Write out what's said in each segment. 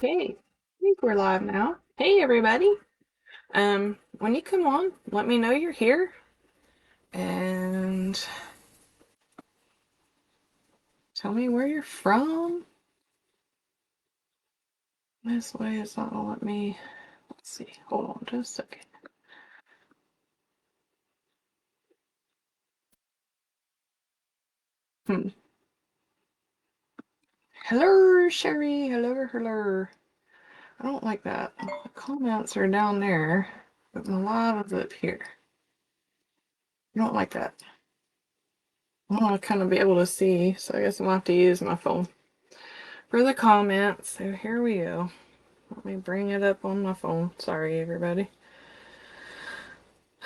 Okay, I think we're live now. Hey everybody. When you come on, let me know you're here and tell me where you're from. This way is not gonna let me. Let's see. Hold on just a second. Hmm. Hello, Sherry. Hello, hello. I don't like that. The comments are down there, but the live is up here. I don't like that. I want to kind of be able to see, so I guess I'm gonna have to use my phone for the comments. So here we go. Let me bring it up on my phone. Sorry, everybody.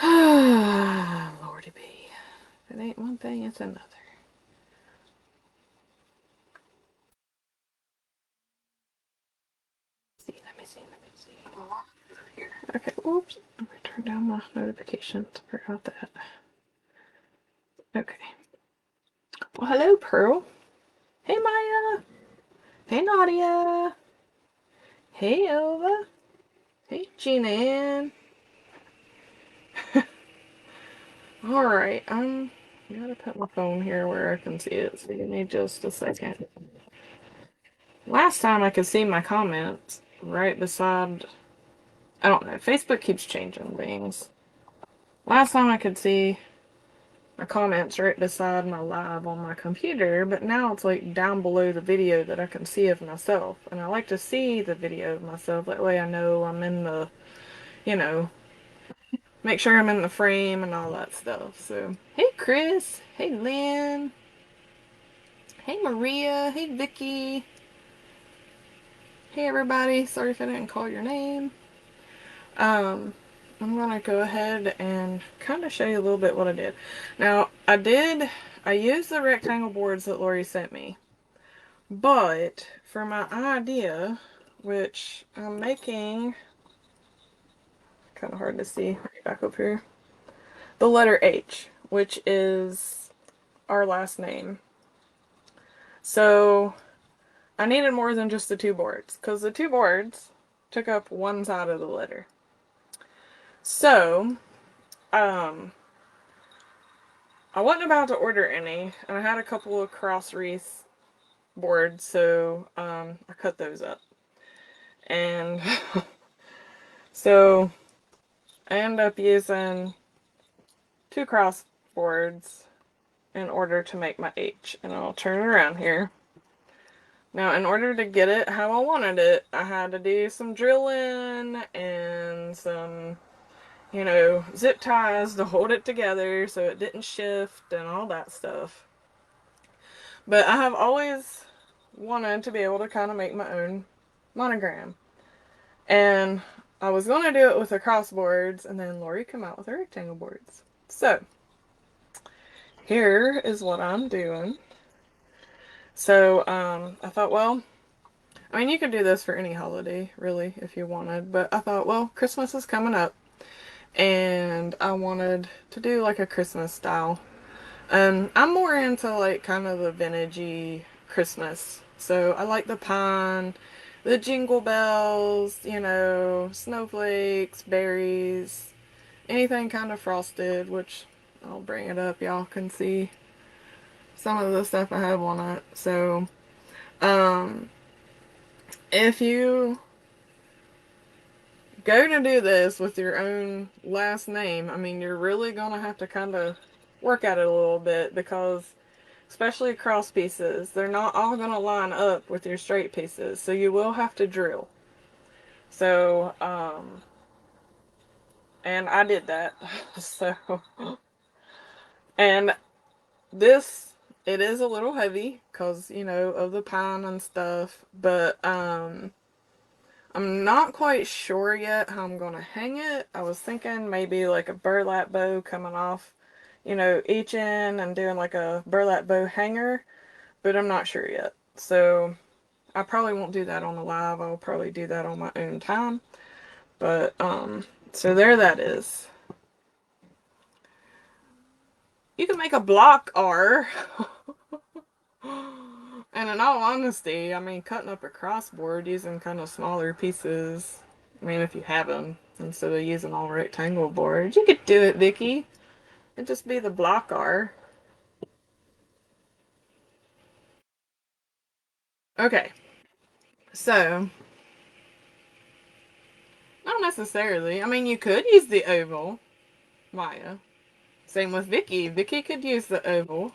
Lordy be. If it ain't one thing, it's another. Let me see. Here. Okay, oops. Let me turn down my notifications. Forgot that. Okay. Well, hello, Pearl. Hey, Maya. Hey, Nadia. Hey, Elva. Hey, Gina Ann. Alright, I gotta put my phone here where I can see it, so give me just a second. Last time I could see my comments right beside. I don't know. Facebook keeps changing things. Last time I could see my comments right beside my live on my computer, but now it's like down below the video that I can see of myself. And I like to see the video of myself. That way I know I'm in the, you know, make sure I'm in the frame and all that stuff. So, hey Chris. Hey Lynn. Hey Maria. Hey Vicky. Hey everybody. Sorry if I didn't call your name. Um, I'm gonna go ahead and kind of show you a little bit what I did. Now, I used the rectangle boards that Lori sent me, but for my idea, which I'm making, kind of hard to see, right back up here, the letter H, which is our last name. So, I needed more than just the two boards, because the two boards took up one side of the letter. So, um, I wasn't about to order any, and I had a couple of cross wreath boards, so I cut those up. And so I ended up using two cross boards in order to make my H. And I'll turn it around here. Now, in order to get it how I wanted it, I had to do some drilling and some, zip ties to hold it together so it didn't shift and all that stuff. But I have always wanted to be able to kind of make my own monogram. And I was going to do it with the crossboards, and then Lori came out with the rectangle boards. So, here is what I'm doing. So, I thought, well, I mean, you could do this for any holiday, really, if you wanted. But I thought, well, Christmas is coming up, and I wanted to do like a Christmas style. I'm more into like kind of the vintagey Christmas. So I like the pine, the jingle bells, snowflakes, berries, anything kind of frosted, which I'll bring it up. Y'all can see some of the stuff I have on it. So, um, if you go to do this with your own last name, I mean, you're really gonna have to kind of work at it a little bit because especially cross pieces, they're not all going to line up with your straight pieces, so you will have to drill. So, and I did that. So, and this, it is a little heavy because, of the pine and stuff, but, I'm not quite sure yet how I'm going to hang it. I was thinking maybe like a burlap bow coming off, each end and doing like a burlap bow hanger, but I'm not sure yet. So, I probably won't do that on the live. I'll probably do that on my own time. But, so there that is. You can make a block R. And And in all honesty, I mean, cutting up a crossboard using kind of smaller pieces, I mean, if you have them, instead of using all rectangle boards, you could do it, Vicky. It'd just be the block R. Okay, so, not necessarily. I mean, you could use the oval, Maya. Same with Vicky. Vicky could use the oval.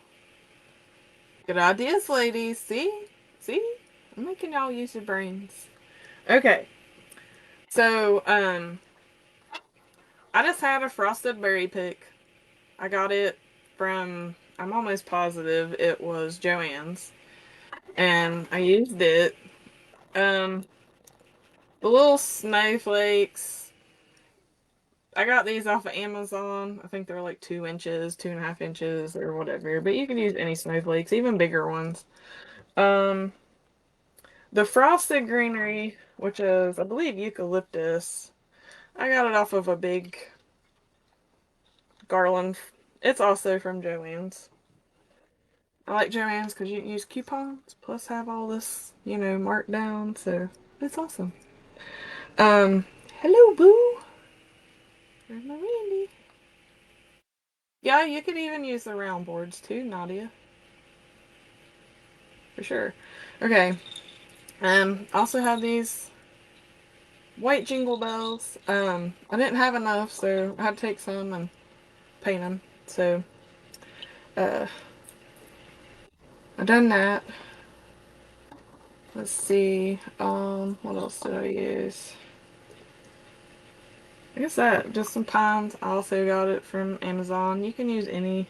Good ideas, ladies. See? See? I'm making y'all use your brains. Okay, so, I just had a frosted berry pick. I got it from, I'm almost positive it was Joann's. And I used it. Um, the little snowflakes, I got these off of Amazon. I think they're like 2 inches, 2.5 inches, or whatever. But you can use any snowflakes, even bigger ones. Um, the frosted greenery, which is, I believe, eucalyptus, I got it off of a big garland. It's also from Joann's. I like Joann's because you can use coupons, plus have all this, marked down, so it's awesome. Hello, Boo. There's my Randy. Yeah, you could even use the round boards too, Nadia. For sure. Okay. Also have these white jingle bells. I didn't have enough, so I had to take some and paint them. So, uh, I done that. Let's see. What else did I use? I guess that, just some pines. I also got it from Amazon. You can use any.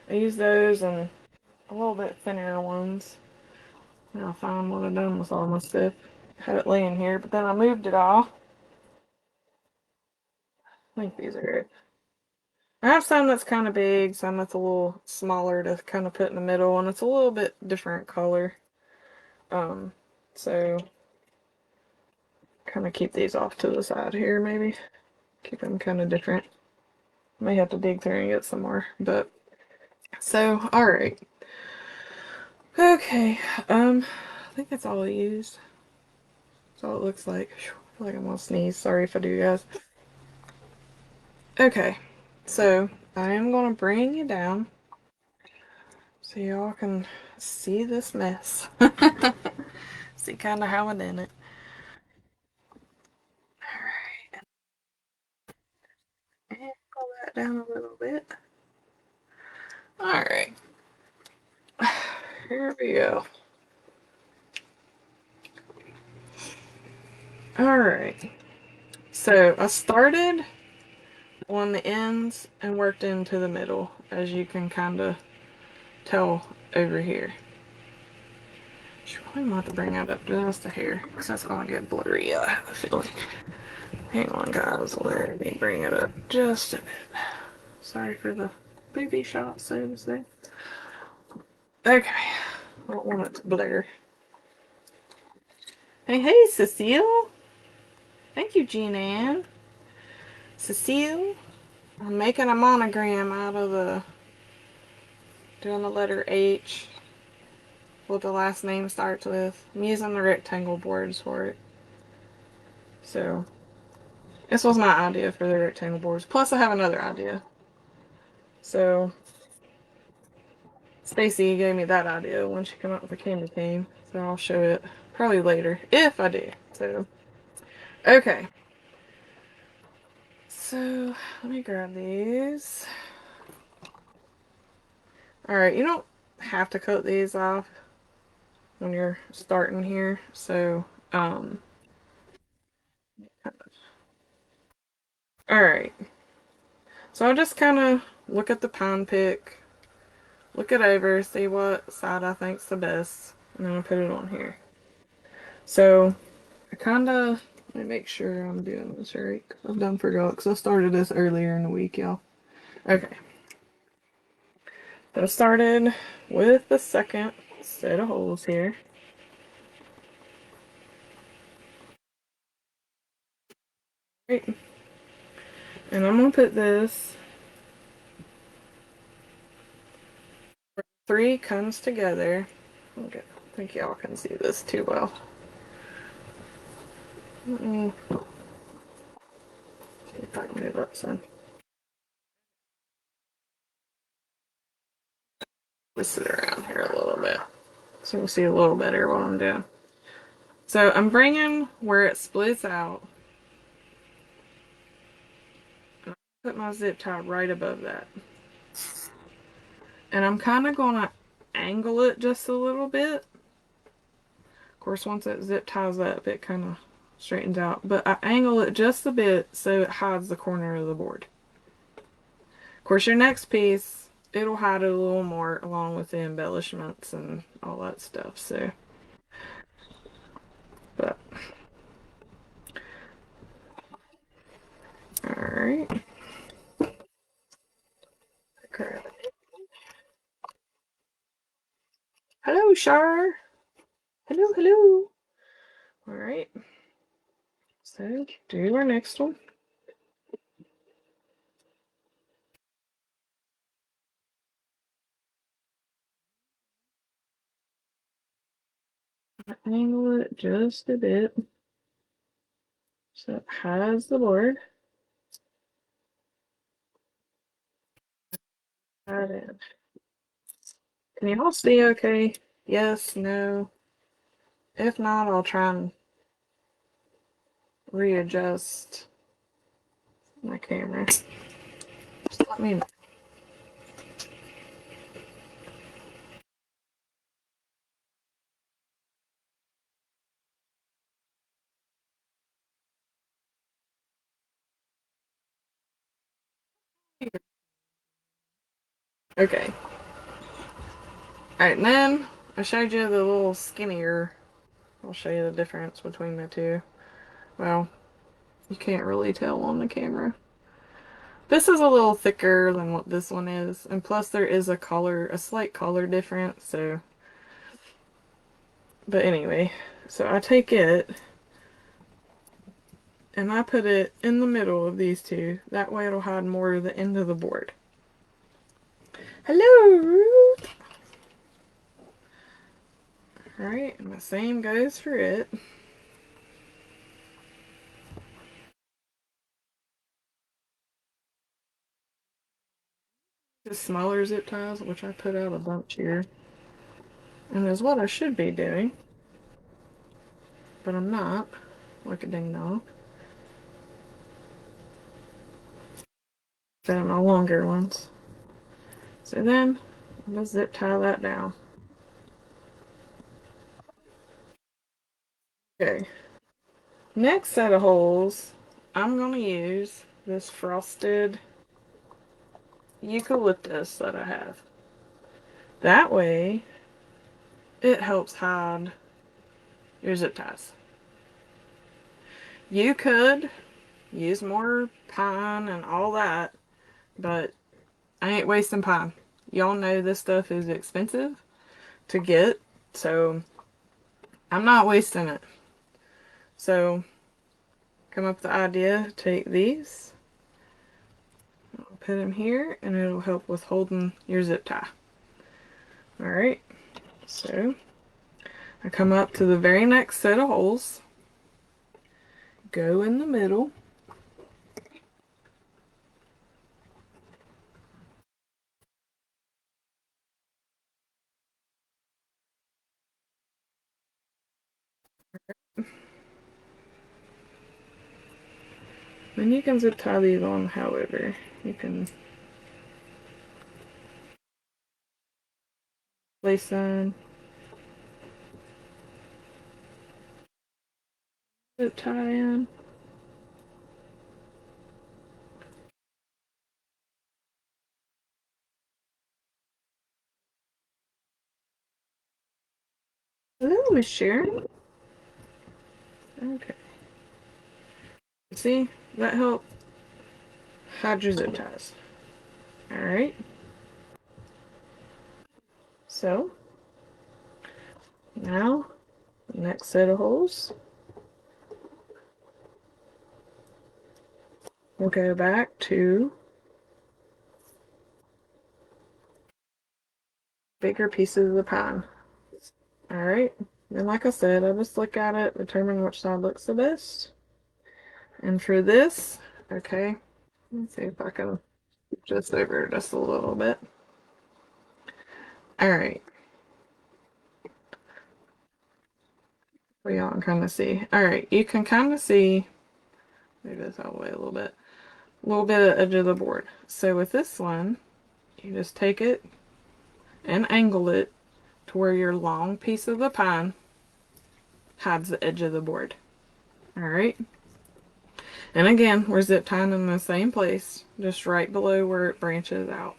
I use those and a little bit thinner ones. Now I'll find what I done with all my stuff. Had it laying here, but then I moved it all. I think these are it. I have some that's kind of big, some that's a little smaller to kind of put in the middle, and it's a little bit different color. Um, so kind of keep these off to the side here, maybe. Keep them kind of different. May have to dig through and get some more, but so all right. Okay, I think that's all I used. That's all it looks like. I feel like I'm gonna sneeze. Sorry if I do, guys. Okay, so I am gonna bring you down so y'all can see this mess. See kind of how I did it. Alright, and pull that down a little bit. Alright, here we go. Alright, so I started on the ends and worked into the middle, as you can kind of tell over here. Should probably want to bring that up just a hair, because that's going to get blurry, I have a feeling. Hang on, guys, let me bring it up just a bit. Sorry for the booby shot, so to say. Okay, I don't want it to blur. Hey, hey, Cecile. Thank you, Jean Ann. Cecile, I'm making a monogram out of doing the letter H, what the last name starts with. I'm using the rectangle boards for it. So, this was my idea for the rectangle boards. Plus, I have another idea. So, Stacy gave me that idea when she came out with the candy cane. So, I'll show it probably later, if I do. So, okay. So, let me grab these. Alright, you don't have to cut these off when you're starting here. So, alright. So I just kind of look at the pine pick, look it over, see what side I think's the best, and then I put it on here. So I kind of, let me make sure I'm doing this right. I've done forgot because I started this earlier in the week, y'all. Okay. So I started with the second set of holes here. Right. And I'm going to put this 3 comes together. Okay. think y'all can see this too well. Let me see if I can move up some. Twist it around here a little bit so we'll see a little better what I'm doing. So I'm bringing where it splits out. Put my zip tie right above that. And I'm kind of going to angle it just a little bit. Of course, once that zip ties up, it kind of straightens out. But I angle it just a bit so it hides the corner of the board. Of course, your next piece, it'll hide it a little more along with the embellishments and all that stuff. So, but, alright. Okay. Hello, Shar. Hello, hello. Alright. So, do our next one. Angle it just a bit so it hides the board. Right in. Can you all see okay? Yes, no. If not, I'll try and readjust my camera. Just let me know. Okay. Alright, and then I showed you the little skinnier. I'll show you the difference between the two. Well, you can't really tell on the camera. This is a little thicker than what this one is, and plus there is a slight color difference, so. But anyway, so I take it and I put it in the middle of these two. That way it'll hide more of the end of the board. Hello, Ruth! Alright, and the same goes for it. The smaller zip ties, which I put out a bunch here. And is what I should be doing. But I'm not. Like a ding dong. Then my longer ones. So then, I'm going to zip tie that down. Okay. Next set of holes, I'm going to use this frosted eucalyptus that I have. That way, it helps hide your zip ties. You could use more pine and all that, but I ain't wasting pine. Y'all know this stuff is expensive to get, so I'm not wasting it. So, come up with the idea, take these, I'll put them here, and it'll help with holding your zip tie. Alright, so I come up to the very next set of holes, go in the middle, then you can zip tie these on however. You can place them, zip tie in. Hello, Miss Sharon. Okay. See? That helped hide your zip ties. Alright. So, now, next set of holes. We'll go back to bigger pieces of the pine. Alright, and like I said, I just look at it, determine which side looks the best. And for this, okay, let's see if I can just over just a little bit. Alright, we all can kind of see. Alright, you can kind of see, move this out of the way a little bit of edge of the board. So with this one, you just take it and angle it to where your long piece of the pine hides the edge of the board. Alright? And again, we're zip tying in the same place, just right below where it branches out.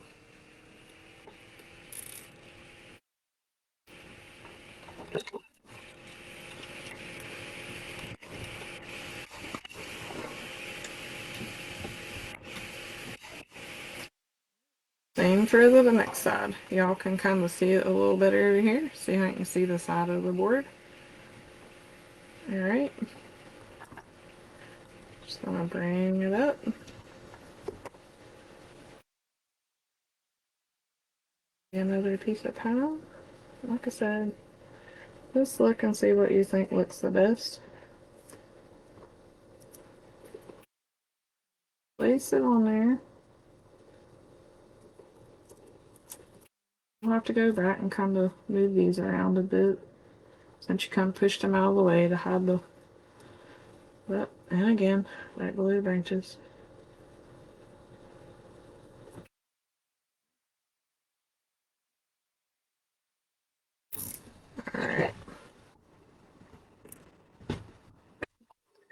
Same for the next side. Y'all can kind of see it a little bit over here. See how you can see the side of the board? Alright. Just gonna bring it up. Another piece of tile. Like I said, just look and see what you think looks the best. Place it on there. I'll have to go back and kind of move these around a bit since you kind of pushed them out of the way to hide the. But, and again, right below the branches. Alright. If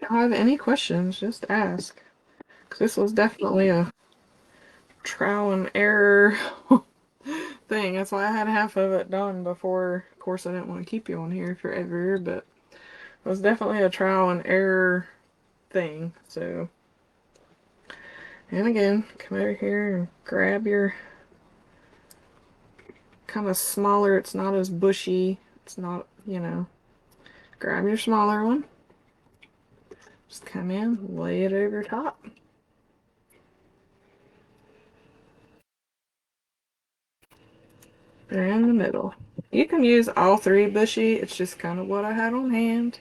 you have any questions, just ask. Because this was definitely a trial and error thing. That's why I had half of it done before. Of course, I didn't want to keep you on here forever, but it was definitely a trial and error thing. So, and again, come over here and grab your kind of smaller. It's not as bushy. It's not, you know, grab your smaller one. Just come in, lay it over top. They're in the middle. You can use all three bushy. It's just kind of what I had on hand.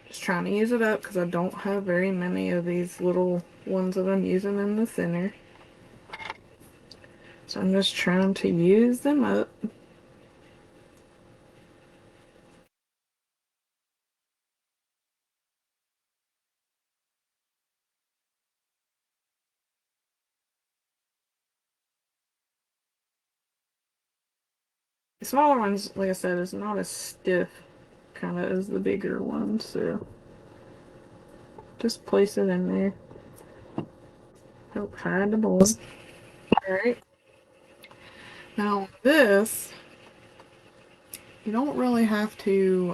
Just trying to use it up because I don't have very many of these little ones that I'm using in the center. So I'm just trying to use them up. The smaller ones, like I said, is not as stiff kind of as the bigger ones. So just place it in there. Help hide the board. Alright. Now this, you don't really have to,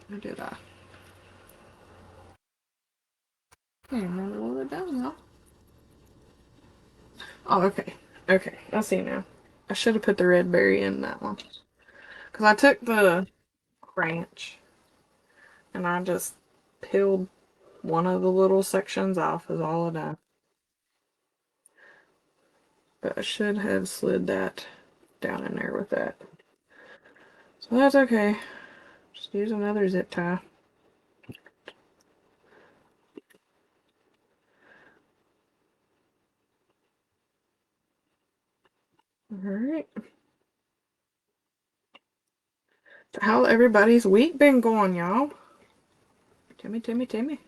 where did I? Can't remember what it does now. Oh, okay. Okay, I see now. I should have put the red berry in that one. Because I took the branch and I just peeled one of the little sections off is all I done. But I should have slid that down in there with that. So that's okay. Just use another zip tie. Alright. So how everybody's week been going, y'all? Timmy.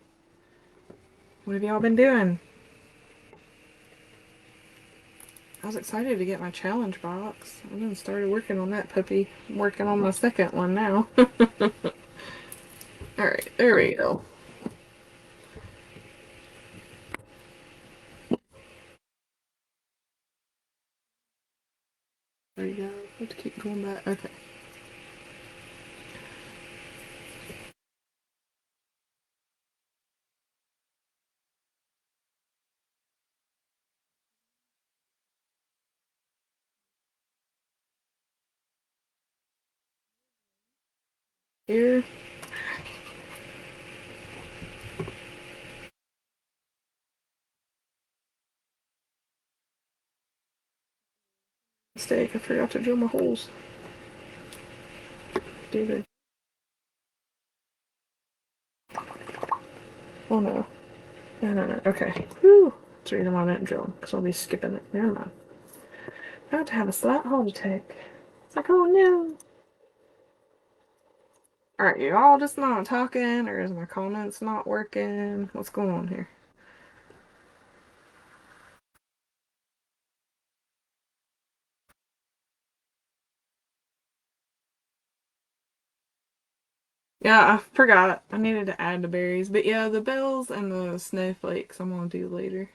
What have y'all been doing? I was excited to get my challenge box. I then started working on that puppy. I'm working on my second one now. Alright, there we go. There you go. I have to keep going back. Okay. Here. Mistake. I forgot to drill my holes. do the. Oh no. No. Okay. Whew. Let's read them on it, Joe, because I'll be skipping it. Never mind. About to have a slight heart attack. It's like, oh no. Alright, you all just not talking, or is my comments not working? What's going on here? Yeah, I forgot. I needed to add the berries. But yeah, the bells and the snowflakes I'm gonna do later.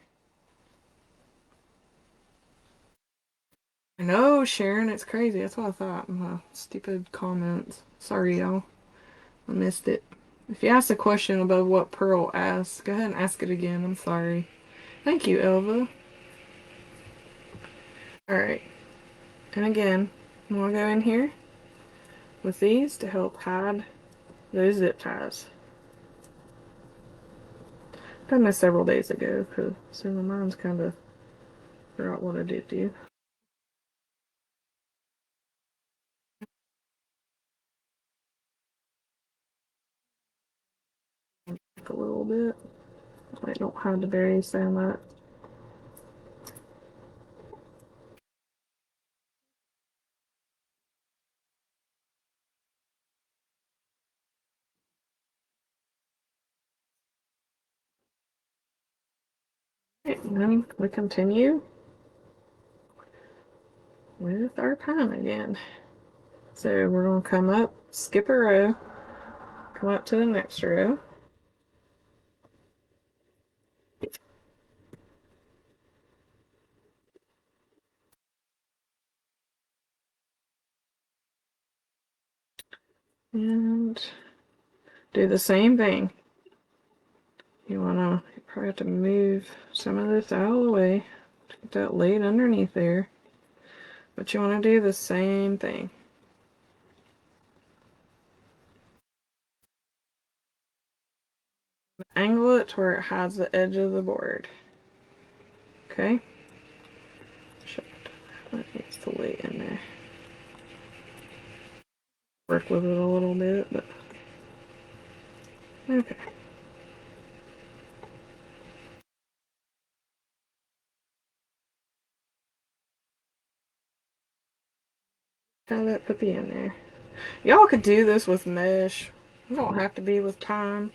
I know, Sharon, it's crazy. That's what I thought. My stupid comments. Sorry, y'all. I missed it. If you asked a question above what Pearl asked, go ahead and ask it again. I'm sorry. Thank you, Elva. Alright. And again, I'm gonna go in here with these to help hide those zip ties. Done this several days ago, cause so my mind's kind of forgot what I did do. A little bit. I don't hide the berries so much. Right, and then we continue with our pine again. So we're going to come up, skip a row, come up to the next row. And do the same thing. You probably have to move some of this out of the way to get that laid underneath there. But you want to do the same thing. Angle it to where it hides the edge of the board. Okay? That needs to lay in there. Work with it a little bit, but okay. Have that puppy in there. Y'all could do this with mesh. You don't have to be with pine.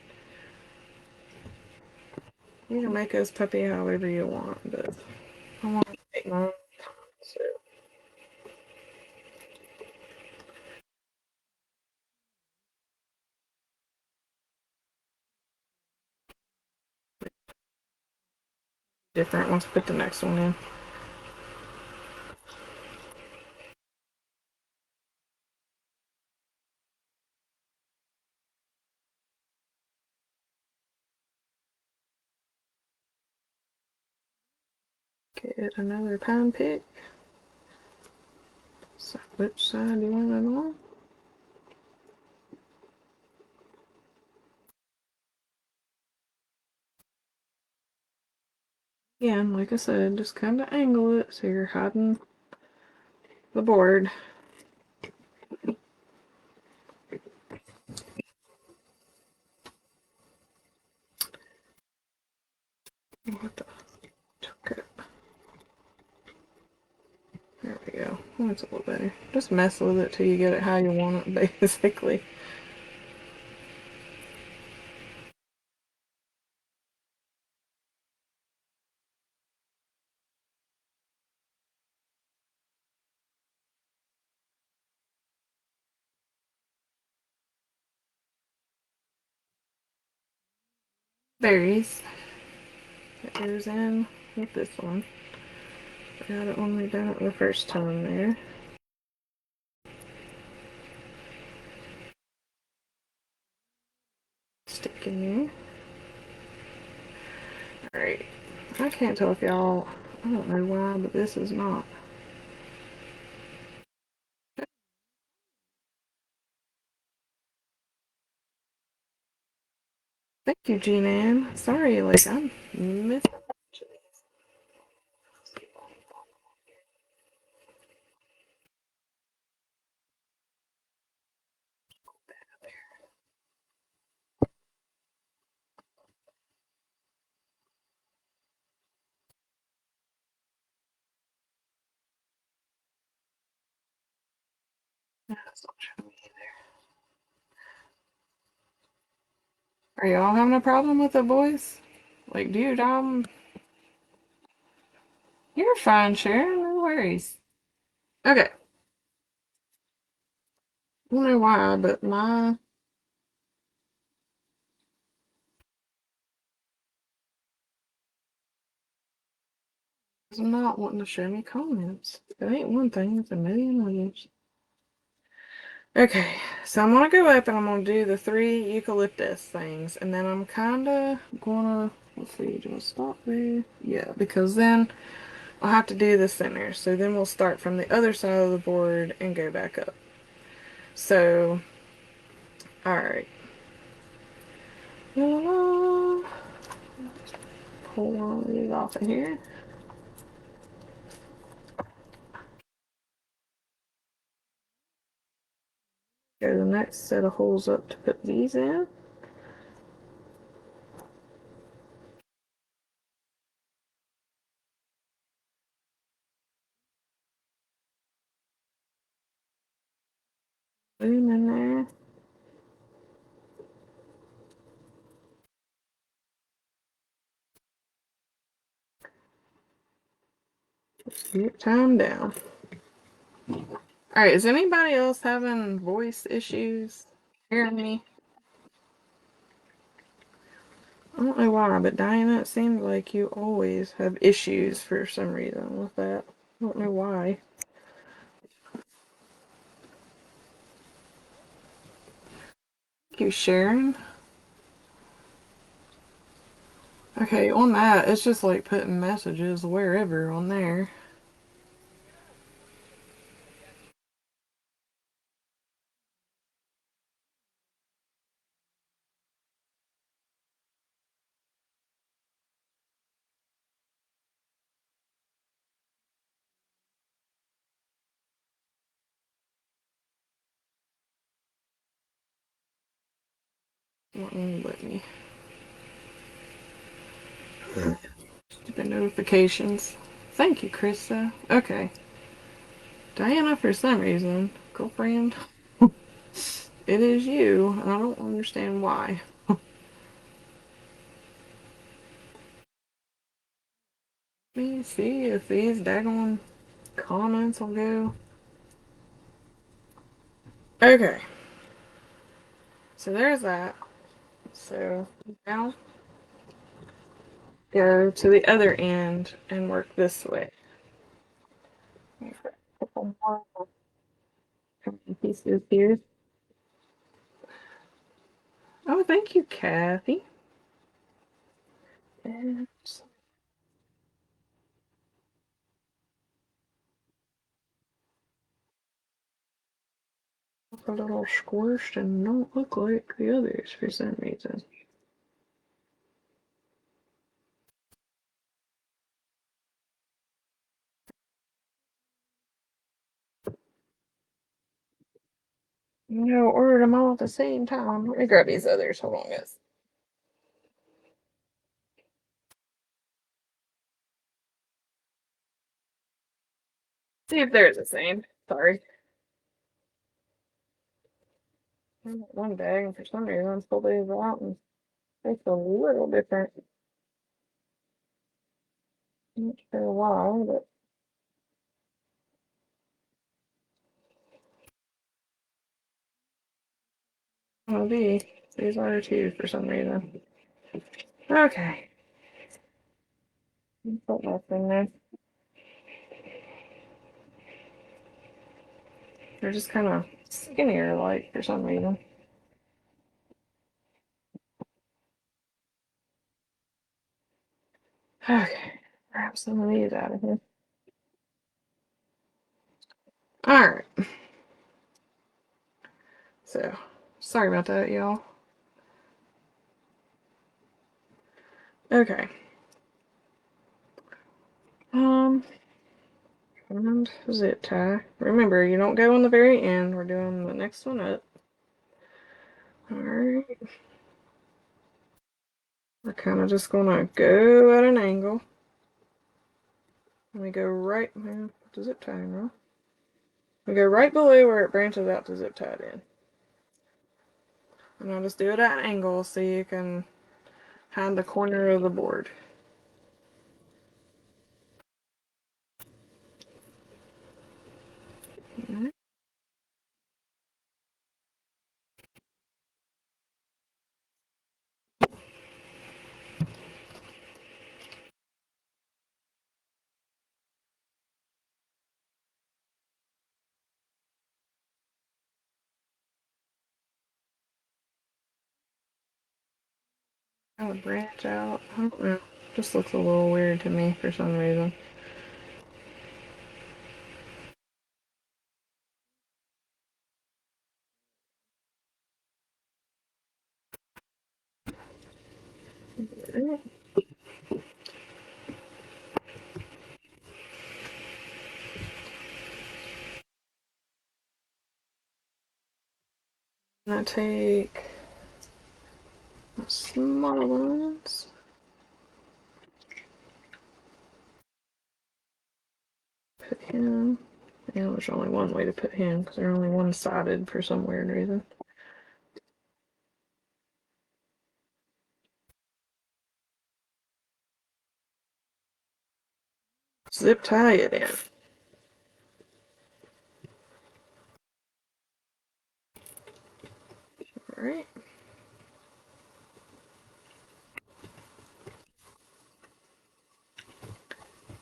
You can make this puppy however you want, but I want to take mine. So different once I put the next one in. Get another pine pick. So which side do you want it on? Again, like I said, just kind of angle it so you're hiding the board. What the? Okay. There we go. That's a little better. Just mess with it till you get it how you want it, basically. Berries. That goes in with this one. Got it when we done it the first time there. Stick in there. Alright. I can't tell if y'all, I don't know why, but this is not. Thank you, Jean Ann. Sorry, like, I'm missing. That's not showing me either. Are y'all having a problem with the voice? Like, dude, you're fine, Sharon. No worries. Okay. I don't know why, but my is not wanting to show me comments. It ain't one thing, it's a million others. Okay, so I'm gonna go up and I'm gonna do the 3 eucalyptus things, and then I'm kinda gonna, let's see, do I stop there? Yeah, because then I'll have to do the center. So then we'll start from the other side of the board and go back up. So, alright. Pull one of these off of here. Go to the next set of holes up to put these in. Boom in there. Get time down. Alright, is anybody else having voice issues? Hearing me? I don't know why, but Diana, it seems like you always have issues for some reason with that. I don't know why. Thank you, Sharon. Okay, on that, it's just like putting messages wherever on there. Won't let me. Stupid notifications. Thank you, Krista. Okay. Diana, for some reason, girlfriend, it is you, and I don't understand why. Let me see if these daggone comments will go. Okay. So there's that. So now go to the other end and work this way. A couple more pieces here. Oh, thank you, Kathy. And a little squished and don't look like the others for some reason. No, ordered them all at the same time. Let me grab these others. Hold on, guys. See if they're the same. Sorry. One bag, and for some reason, I'm still these out and it's a little different. I'm not sure why, but it'll be. These are two for some reason. Okay. Put that in there. They're just kind of skinnier, like, for some reason. Okay. Grab some of these out of here. Alright. So, sorry about that, y'all. Okay. And zip tie. Remember, you don't go on the very end. We're doing the next one up. Alright. We're kind of just gonna go at an angle. And we go right, man, the zip tie wrong. We go right below where it branches out to zip tie it in. And I'll just do it at an angle so you can hide the corner of the board. Right. I would branch out. I don't know. Just looks a little weird to me for some reason. And I take the smaller ones. Put him. Yeah, there's only one way to put him because they're only one-sided for some weird reason. Zip tie it in. Alright.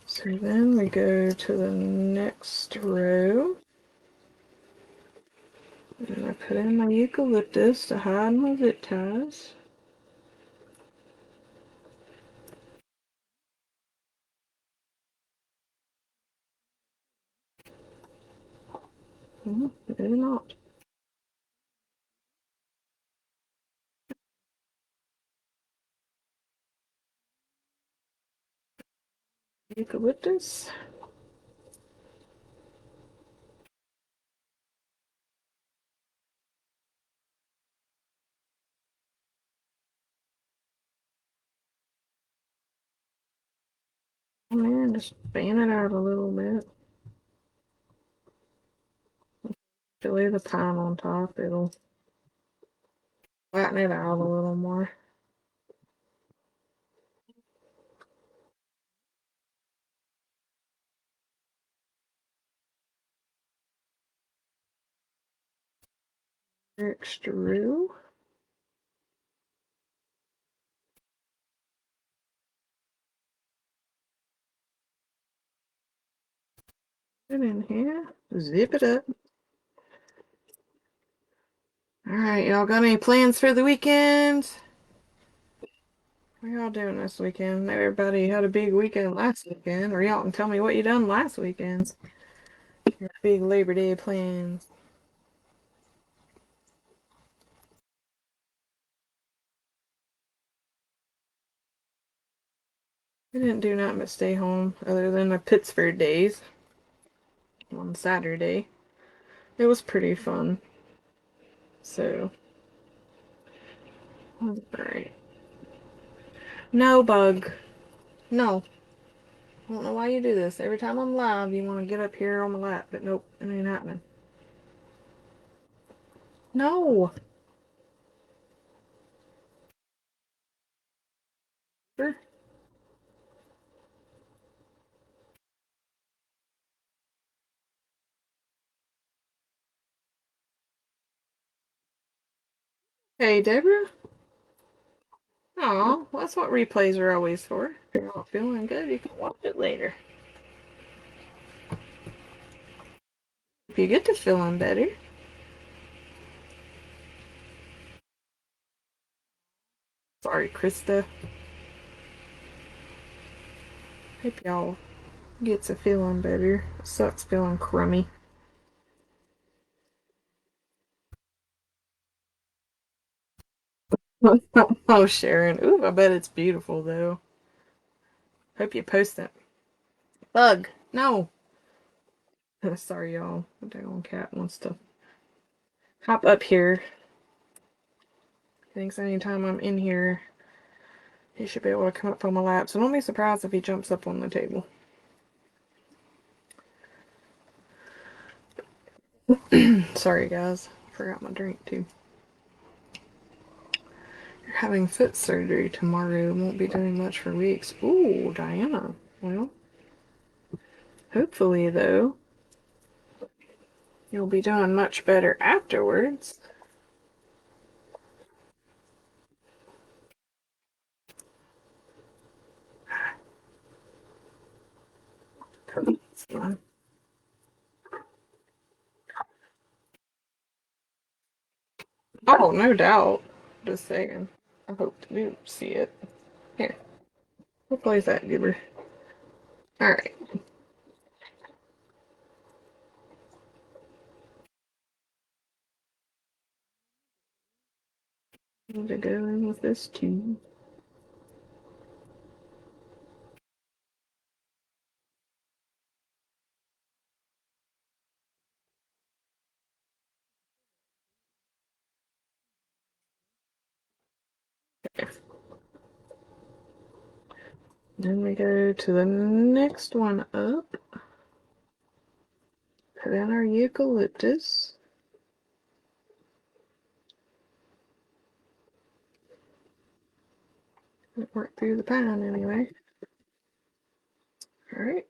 So then we go to the next row. And I put in my eucalyptus to hide my zip ties. Maybe not. Eucalyptus. And just fan it out a little bit. If you leave the pine on top, it'll flatten it out a little more. Extrude. Put it in here. Zip it up. Alright, y'all got any plans for the weekend? What y'all doing this weekend? Everybody had a big weekend last weekend, or y'all can tell me what you done last weekend. Your big Labor Day plans. I didn't do nothing but stay home other than my Pittsburgh days on Saturday. It was pretty fun. So, alright. No, Bug. No. I don't know why you do this. Every time I'm live, you want to get up here on my lap, but nope, it ain't happening. No! Sure. Hey, Deborah. Aw, well, that's what replays are always for. If you're not feeling good, you can watch it later. If you get to feeling better. Sorry, Krista. Hope y'all gets a feeling better. It sucks feeling crummy. Oh, Sharon. Ooh, I bet it's beautiful, though. Hope you post it. Bug. No. Sorry, y'all. The daggone cat wants to hop up here. He thinks anytime I'm in here, he should be able to come up on my lap. So don't be surprised if he jumps up on the table. Sorry, guys. Forgot my drink, too. You're having foot surgery tomorrow. Won't be doing much for weeks. Ooh, Diana. Well, hopefully, though, you'll be doing much better afterwards. Oh, no doubt. Just saying. I hope to see it. Here. What plays that, Gibber? Alright. Need to go in with this too. Okay. Then we go to the next one up. Put in our eucalyptus. Work through the pine anyway. Alright.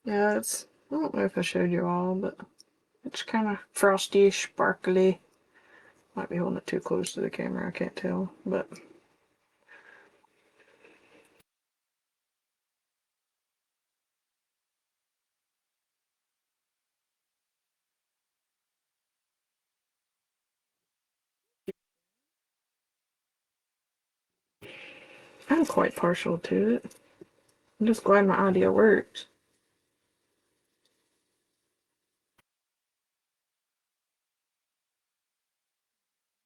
Yeah, it's, I don't know if I showed you all, but it's kind of frosty, sparkly. Might be holding it too close to the camera, I can't tell, but I'm quite partial to it. I'm just glad my idea worked.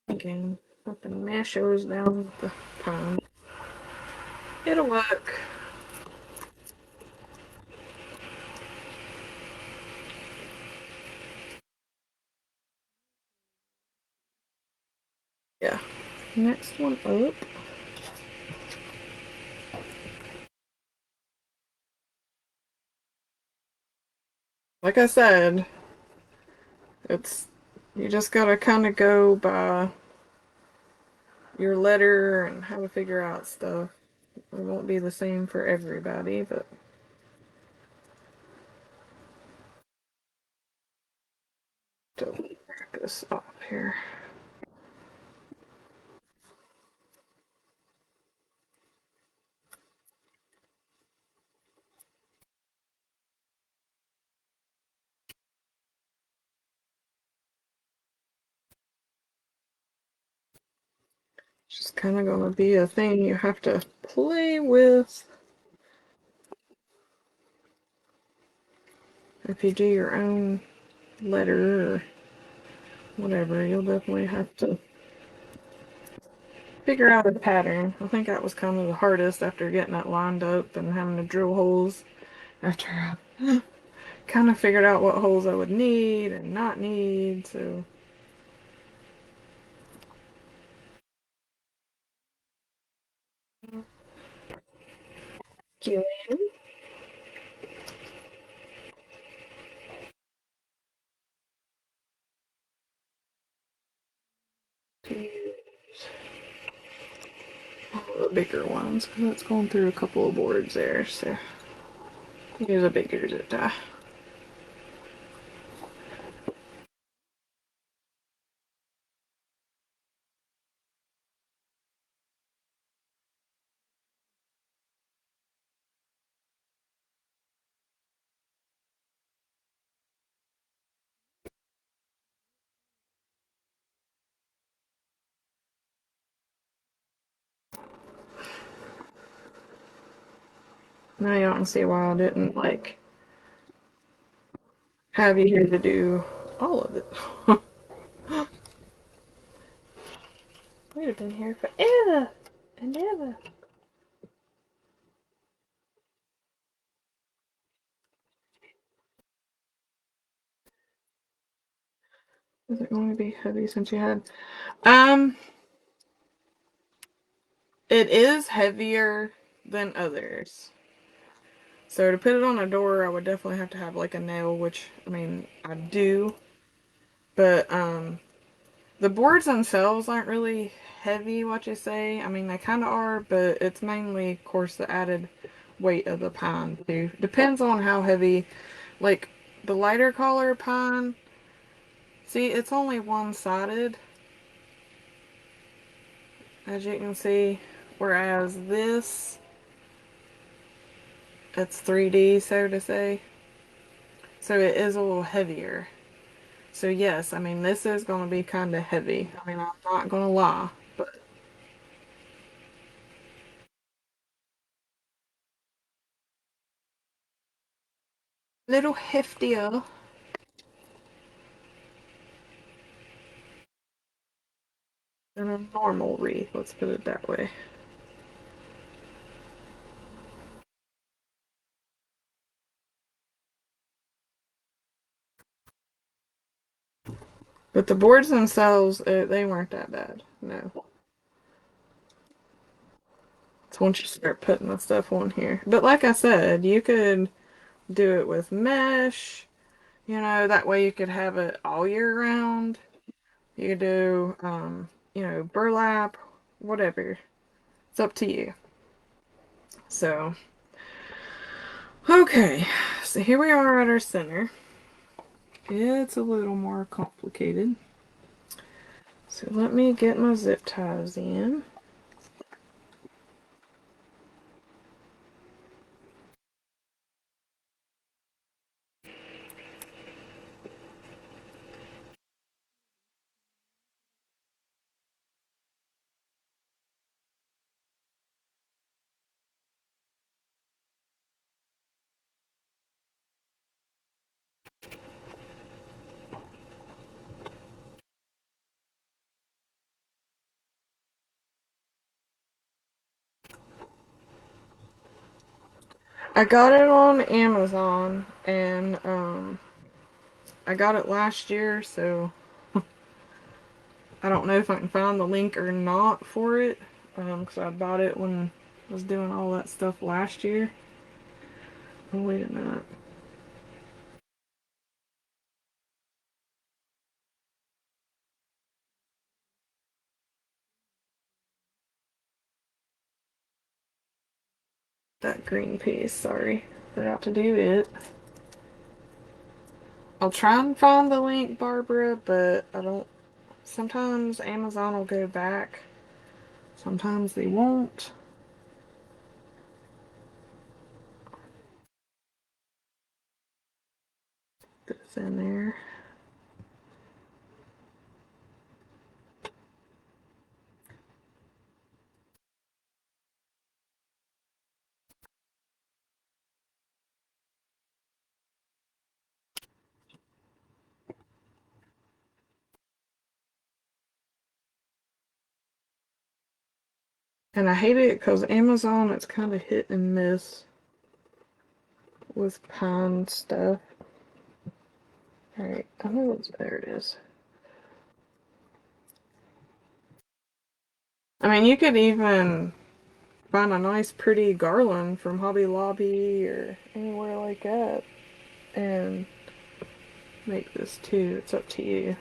Again, put the mashos down with the pine. It'll work. Yeah. Next one up. Like I said, it's you just gotta kind of go by your letter and how to figure out stuff. It won't be the same for everybody, but to back this off here. It's just kind of gonna be a thing you have to play with. If you do your own letter or whatever, you'll definitely have to figure out a pattern. I think that was kind of the hardest after getting it lined up and having to drill holes after I kind of figured out what holes I would need and not need, so. Cute. The bigger ones, because it's going through a couple of boards there, so use a bigger zip tie. Now you can see why I didn't like have you here to do all of it. We'd have been here forever and ever. Is it going to be heavy since you had? Um, it is heavier than others. So to put it on a door, I would definitely have to have like a nail, which I mean I do, but the boards themselves aren't really heavy. What you say? I mean they kind of are, but it's mainly, of course, the added weight of the pine too. Depends on how heavy. Like the lighter color pine, see, it's only one-sided, as you can see, whereas this, it's 3D, so to say. So it is a little heavier. So yes, I mean this is going to be kind of heavy. I mean I'm not going to lie, but a little heftier than a normal wreath. Let's put it that way. But the boards themselves, they weren't that bad. No. It's once you start putting the stuff on here. But like I said, you could do it with mesh. That way you could have it all year round. You could do, burlap, whatever. It's up to you. So, okay. So here we are at our center. It's a little more complicated. So let me get my zip ties in. I got it on Amazon, and I got it last year, so I don't know if I can find the link or not for it, because I bought it when I was doing all that stuff last year. Oh, wait a minute. That green piece, sorry. Forgot to do it. I'll try and find the link, Barbara, but I don't. Sometimes Amazon will go back, sometimes they won't. Put this in there. And I hate it because Amazon, it's kind of hit and miss with pine stuff. Alright, I know it's there. It is. I mean, you could even find a nice, pretty garland from Hobby Lobby or anywhere like that and make this too. It's up to you.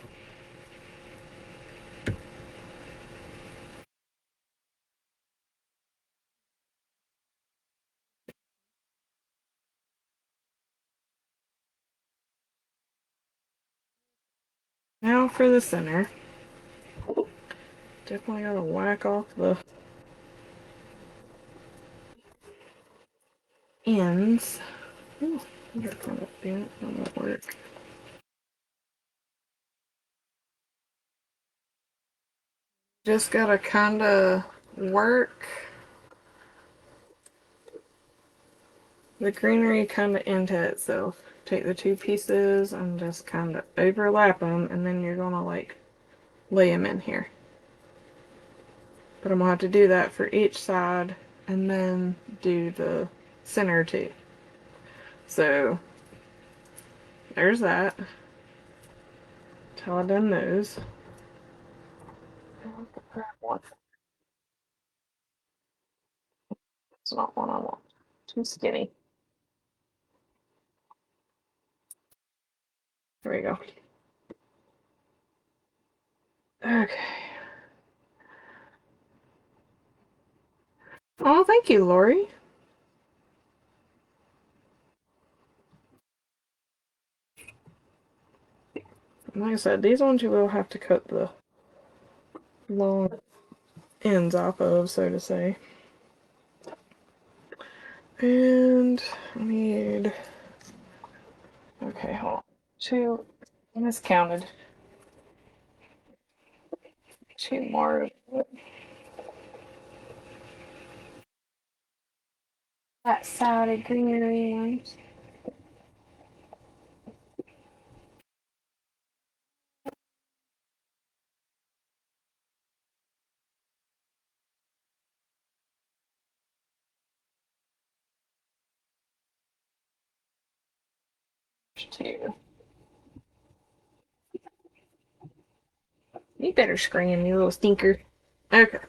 Now for the center. Definitely gotta whack off the ends. Ooh, you're kind of bent. That won't work. Just gotta kind of work the greenery kind of into itself. Take the two pieces and just kind of overlap them, and then you're gonna like lay them in here. But I'm gonna have to do that for each side and then do the center too. So there's that. Till I done those. It's not one I want. Too skinny. There we go. Okay. Oh, thank you, Lori. Like I said, these ones you will have to cut the long ends off of, so to say. And I need, okay, hold on. Two, I miscounted. Two more that solid greenery ones. Two. You better scream, you little stinker. Okay.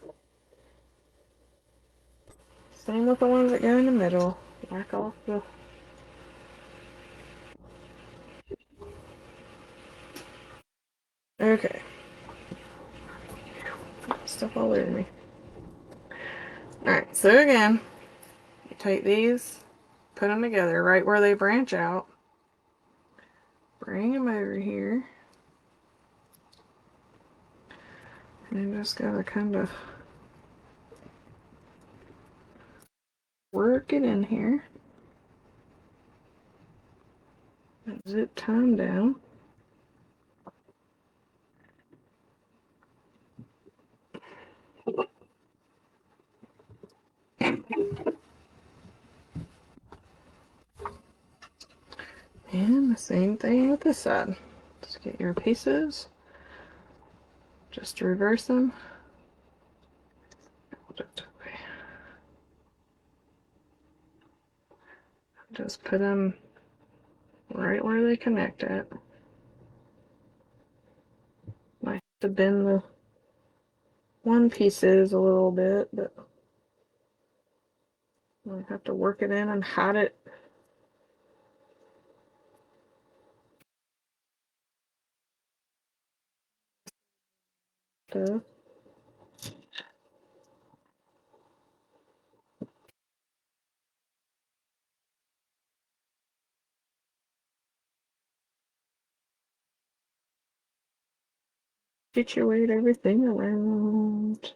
Same with the ones that go in the middle. Mark off the. Okay. Stuff all over me. Alright, so again, you take these, put them together right where they branch out. Bring them over here. And just gotta kind of work it in here. Zip time down. And the same thing with this side. Just get your pieces. Just reverse them. Just put them right where they connect at. Might have to bend the one pieces a little bit, but I have to work it in and hide it. To situate everything around.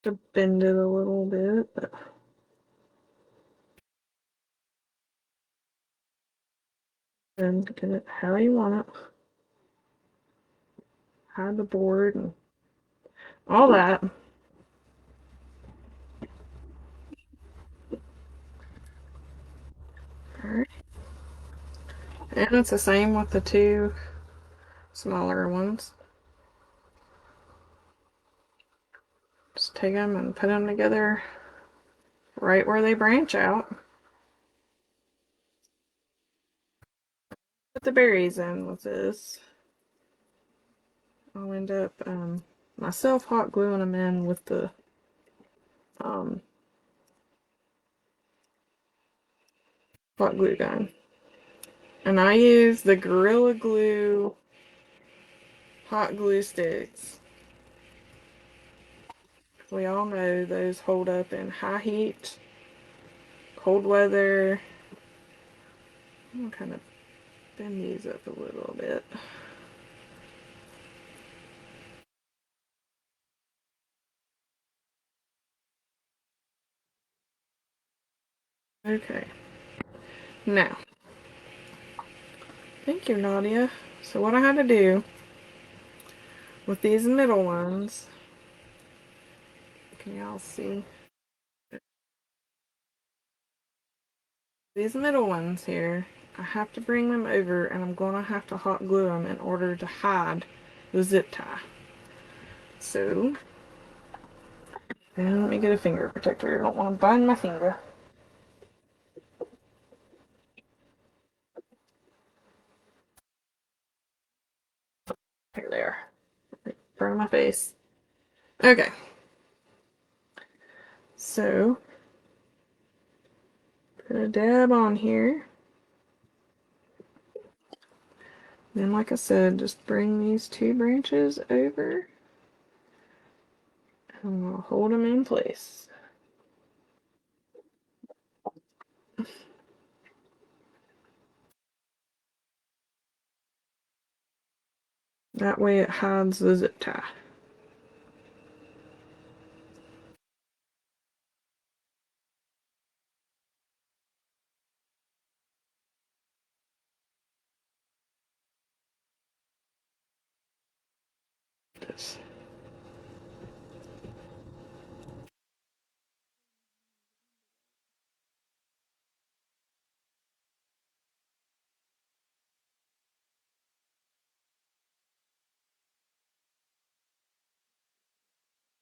To bend it a little bit, but then get it how you want it. Hide the board and all that. Alright. And it's the same with the two smaller ones. Just take them and put them together right where they branch out. Put the berries in with this. I'll end up myself hot gluing them in with the hot glue gun. And I use the Gorilla Glue hot glue sticks. We all know those hold up in high heat, cold weather. I'm gonna kind of bend these up a little bit. Okay. Now, thank you, Nadia. So what I had to do with these middle ones, can y'all see? These middle ones here, I have to bring them over and I'm gonna have to hot glue them in order to hide the zip tie. So, and let me get a finger protector. I don't want to bind my finger. Here they are. Right in front of my face. Okay. So, put a dab on here. Then, like I said, just bring these two branches over and we'll hold them in place. That way it hides the zip tie. This.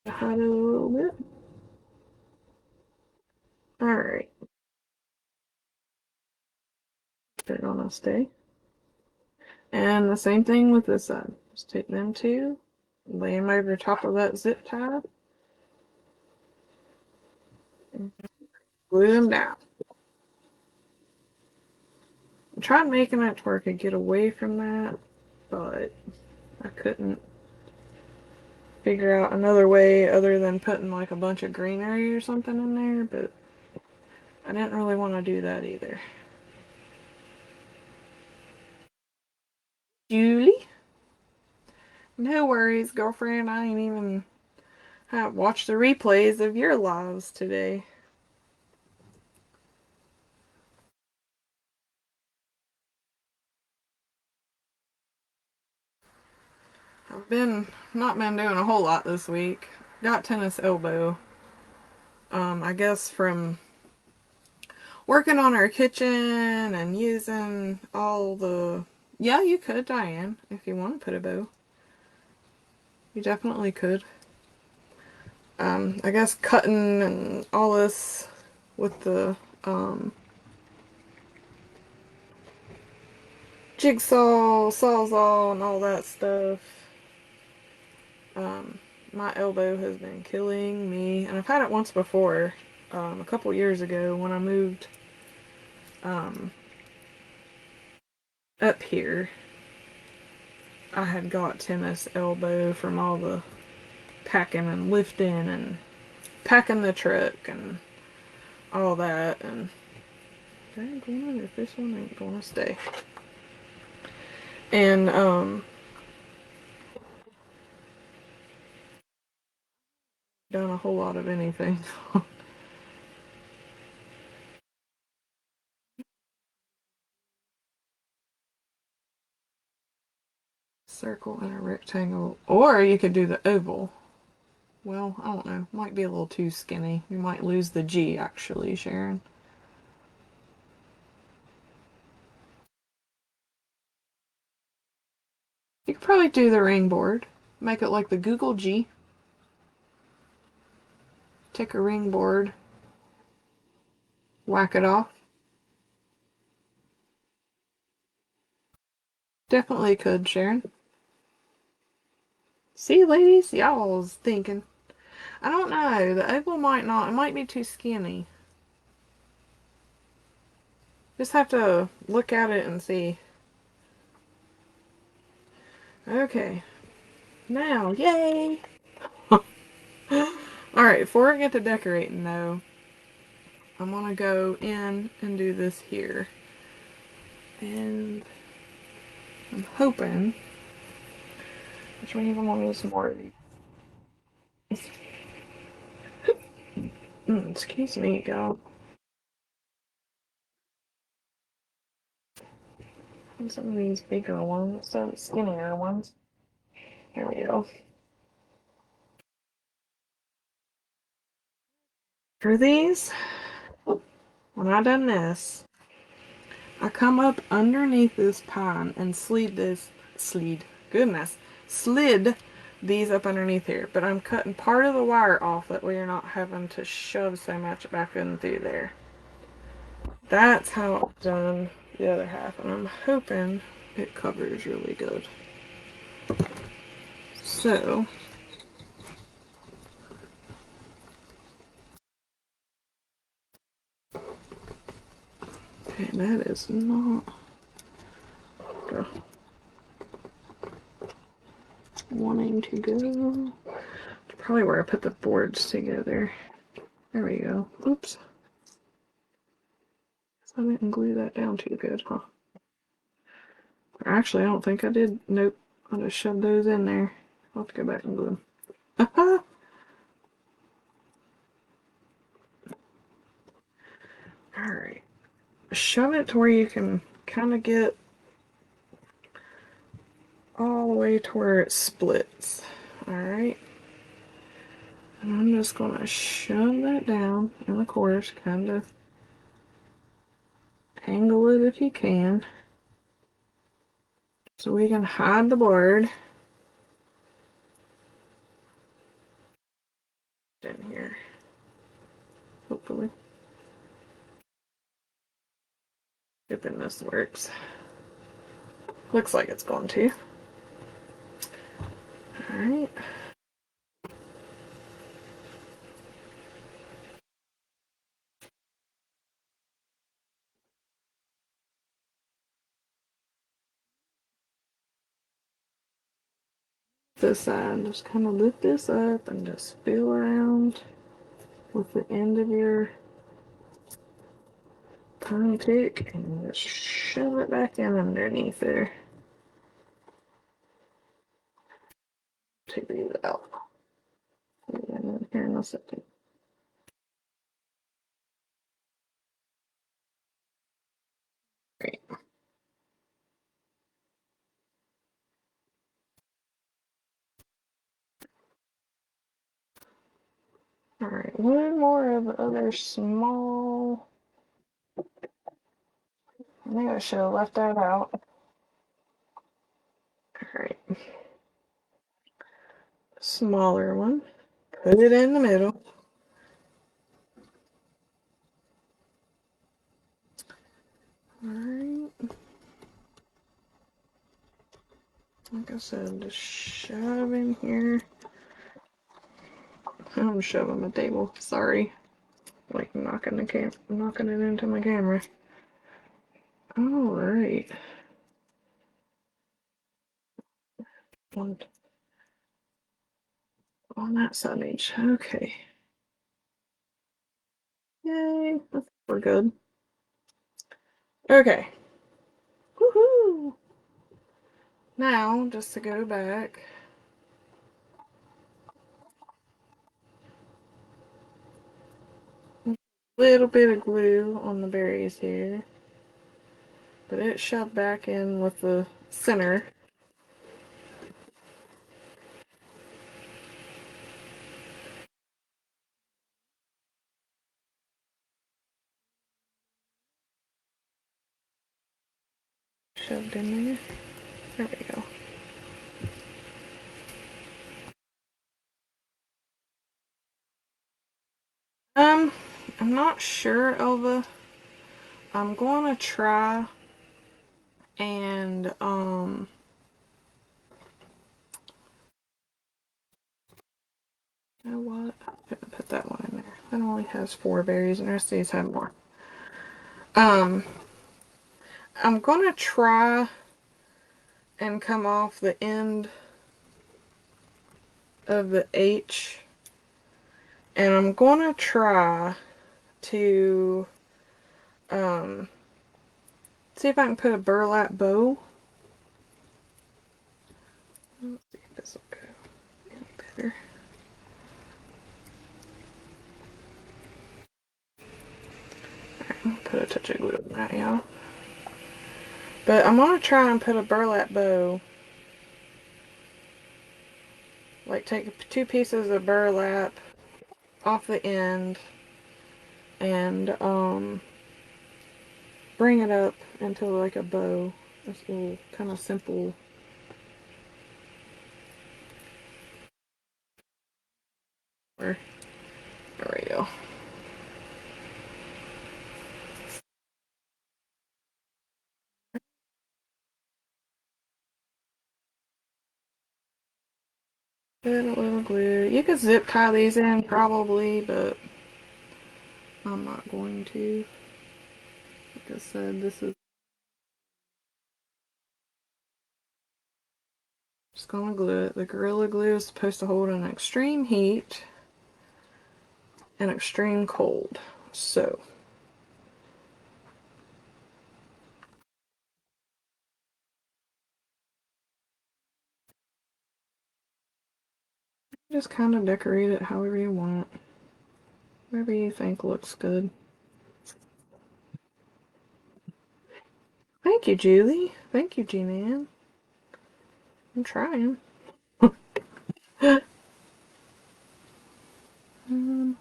Hide it a little bit. Alright. They're gonna stay. And the same thing with this side. Just take them two, lay them over top of that zip tie, and glue them down. I tried making it to where I could get away from that, but I couldn't figure out another way other than putting like a bunch of greenery or something in there, but I didn't really want to do that either. Julie? No worries, girlfriend. I ain't even watched the replays of your lives today. I've not been doing a whole lot this week. Got tennis elbow. I guess from working on our kitchen and using all the. Yeah, you could, Diane, if you want to put a bow. You definitely could. I guess cutting and all this with the jigsaw, sawzall, and all that stuff. Um, my elbow has been killing me, and I've had it once before, a couple years ago when I moved um, up here. I had got tennis elbow from all the packing and lifting and packing the truck and all that, and dang, if this one ain't gonna stay. And done a whole lot of anything. Circle and a rectangle, or you could do the oval. Well, I don't know. Might be a little too skinny. You might lose the G actually, Sharon. You could probably do the ring board. Make it like the Google G. Take a ring board, whack it off. Definitely could, Sharon. See, ladies, y'all's thinking. I don't know. The oval might not. It might be too skinny. Just have to look at it and see. Okay. Now, yay! Alright, before I get to decorating though, I'm gonna go in and do this here. And I'm hoping, which one even want to use some more of these. Excuse me, y'all. Some of these bigger ones, some skinnier ones. Here we go. For these, when I done this, I come up underneath this pine and slid these up underneath here. But I'm cutting part of the wire off, that way you're not having to shove so much back in through there. That's how I've done the other half, and I'm hoping it covers really good. So, That is not wanting to go. Probably where I put the boards together. There we go. Oops. I didn't glue that down too good, huh? Actually, I don't think I did. Nope. I just shoved those in there. I'll have to go back and glue them. Alright. Shove it to where you can kind of get all the way to where it splits. Alright. And I'm just going to shove that down. And of course, kind of angle it if you can. So we can hide the board in here. Hopefully. Hoping this works. Looks like it's going to. Alright. This side, just kind of lift this up and just feel around with the end of your pine pick and just shove it back in underneath there. Take these out. And then here in a second. Great. Alright, one more of the other small. I think I should have left that out. Alright. Smaller one. Put it in the middle. Alright. Like I said, just shove in here. I'm shoving my table. Sorry. Like knocking it into my camera. Alright. On that side. Okay. Yay. I think we're good. Okay. Woohoo! Now, just to go back. Little bit of glue on the berries here. But it's shoved back in with the center. Shoved in there. There we go. I'm not sure, Elva. I'm going to try and, you know what? I'm gonna put that one in there. That only has 4 berries and the rest of these have more. I'm going to try and come off the end of the H, and I'm going to try to see if I can put a burlap bow. Let's see if this will go any better. Alright, I'm gonna put a touch of glue on that, y'all. But I'm gonna try and put a burlap bow. Like take 2 pieces of burlap off the end and bring it up into like a bow. This little kind of simple. There we go. Put a little glue. You could zip tie these in probably, but I'm not going to. Like I said, this is just gonna glue it. The Gorilla Glue is supposed to hold an extreme heat and extreme cold. So just kind of decorate it however you want. Whatever you think looks good. Thank you, Julie. Thank you, G-Man. I'm trying. um,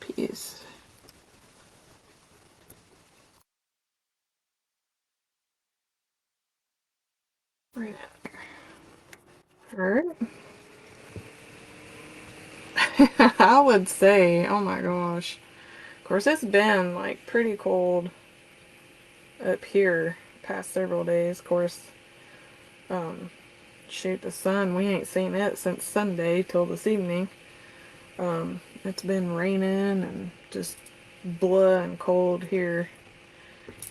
piece. Right. Alright. I would say, oh my gosh. Of course, it's been like pretty cold up here past several days. Of course, shoot, the sun, we ain't seen it since Sunday till this evening. It's been raining and just blah and cold here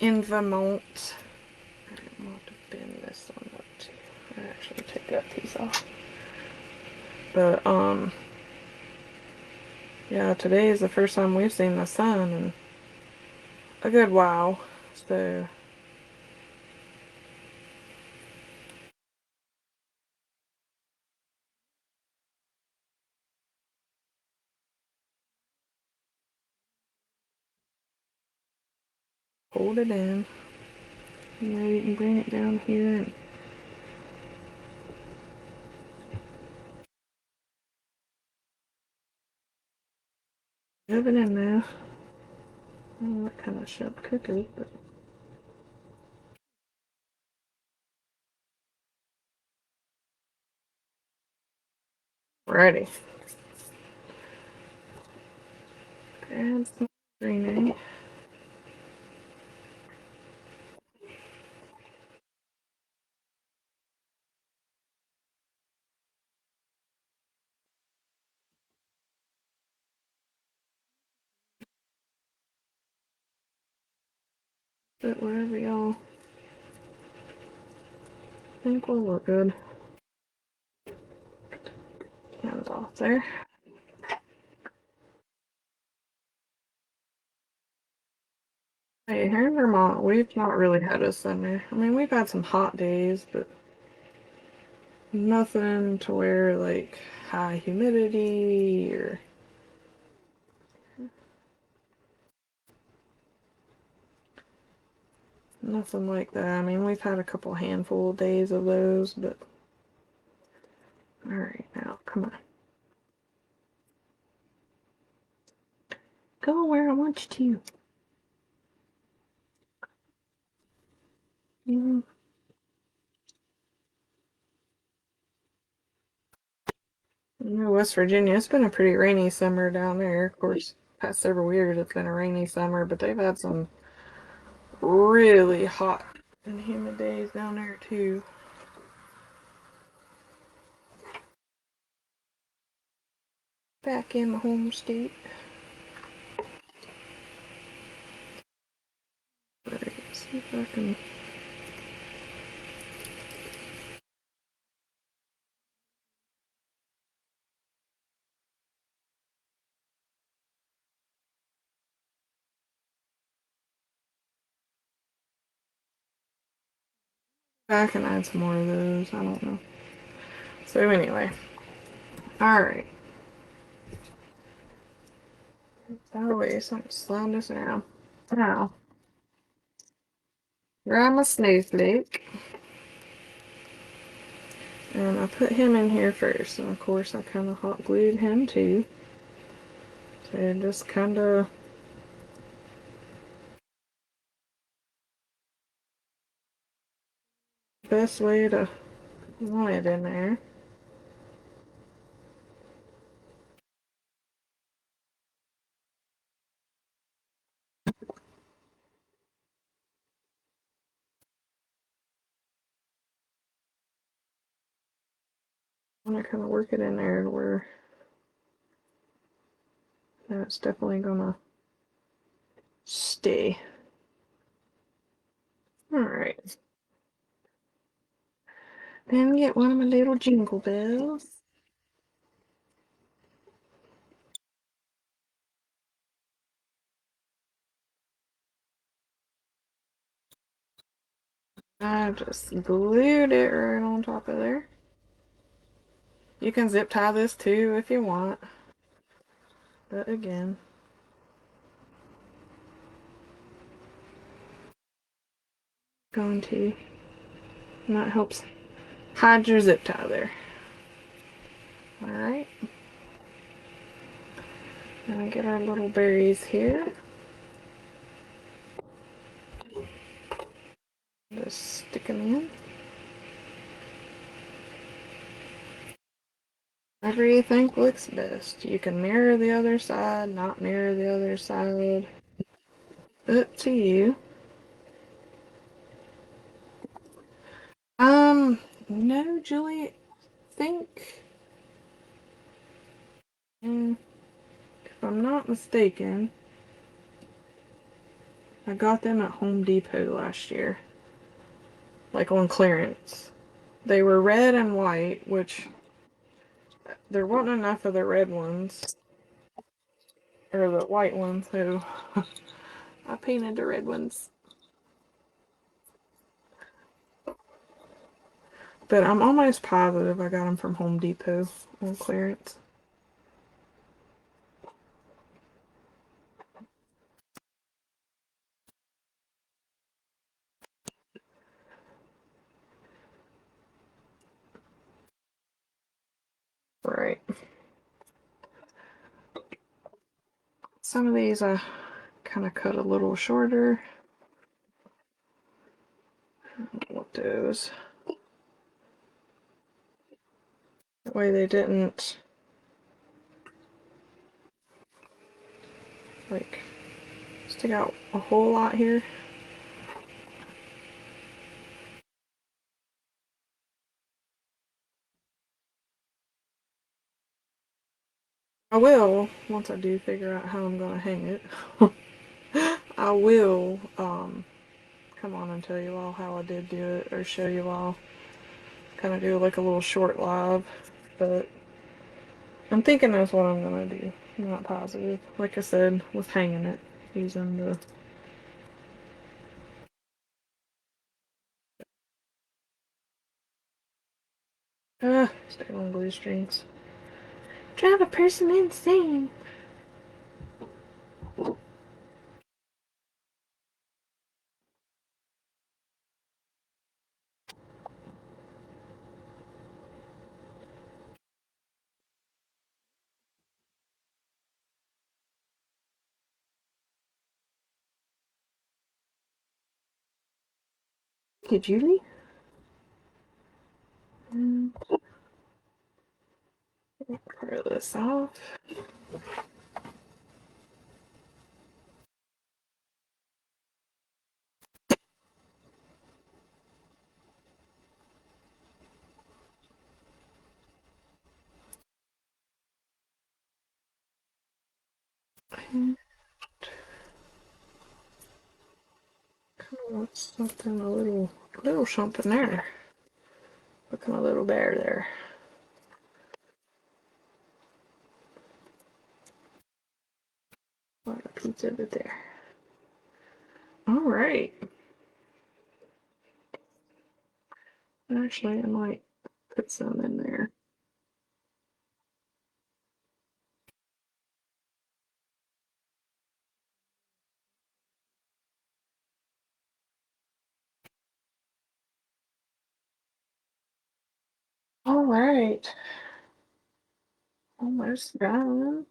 in Vermont. I'm going to bend this one up too. I actually take that piece off. But, yeah, today is the first time we've seen the sun in a good while. So, hold it in. You know, you can bring it down here and move it in there. I don't know what kind of sharp cookie, but ready. Add some greenery. But wherever y'all think will look good. Hands off there. Hey, here in Vermont, we've not really had a summer. I mean, we've had some hot days, but nothing to where like high humidity or nothing like that. I mean, we've had a couple handful of days of those, but alright, now come on. Go where I want you to. Mm. You know, West Virginia, it's been a pretty rainy summer down there. Of course, past several years it's been a rainy summer, but they've had some really hot and humid days down there too. Back in my home state. Alright, see if I can. I can add some more of those. I don't know. So anyway, all right. That way, something slowing this down. Now, grab my snowflake, and I put him in here first. And of course, I kind of hot glued him too. So just kind of best way to want it in there. I want to kind of work it in there where That's definitely gonna stay. Alright. Then get one of my little jingle bells. I just glued it right on top of there. You can zip tie this too if you want. But again, going to, and that helps hide your zip tie there. Alright. Now get our little berries here. Just stick them in. Whatever you think looks best. You can mirror the other side, not mirror the other side. Up to you. No, Julie, think, if I'm not mistaken, I got them at Home Depot last year. Like on clearance. They were red and white, which there wasn't enough of the red ones. Or the white ones, so I painted the red ones. But I'm almost positive I got them from Home Depot on clearance. Right. Some of these I kind of cut a little shorter. What those? That way they didn't like stick out a whole lot here. I will, once I do figure out how I'm going to hang it, I will come on and tell you all how I did do it, or show you all, kind of do like a little short live, but I'm thinking that's what I'm going to do. I'm not positive. Like I said, with hanging it, using the... stay on glue strings. Drive a person insane. Okay, Julie. Clear this off. Kind of want something a little something there. Looking a little bare there. A lot of pizza bit there. All right. Actually, I might put some in there. All right. Almost done.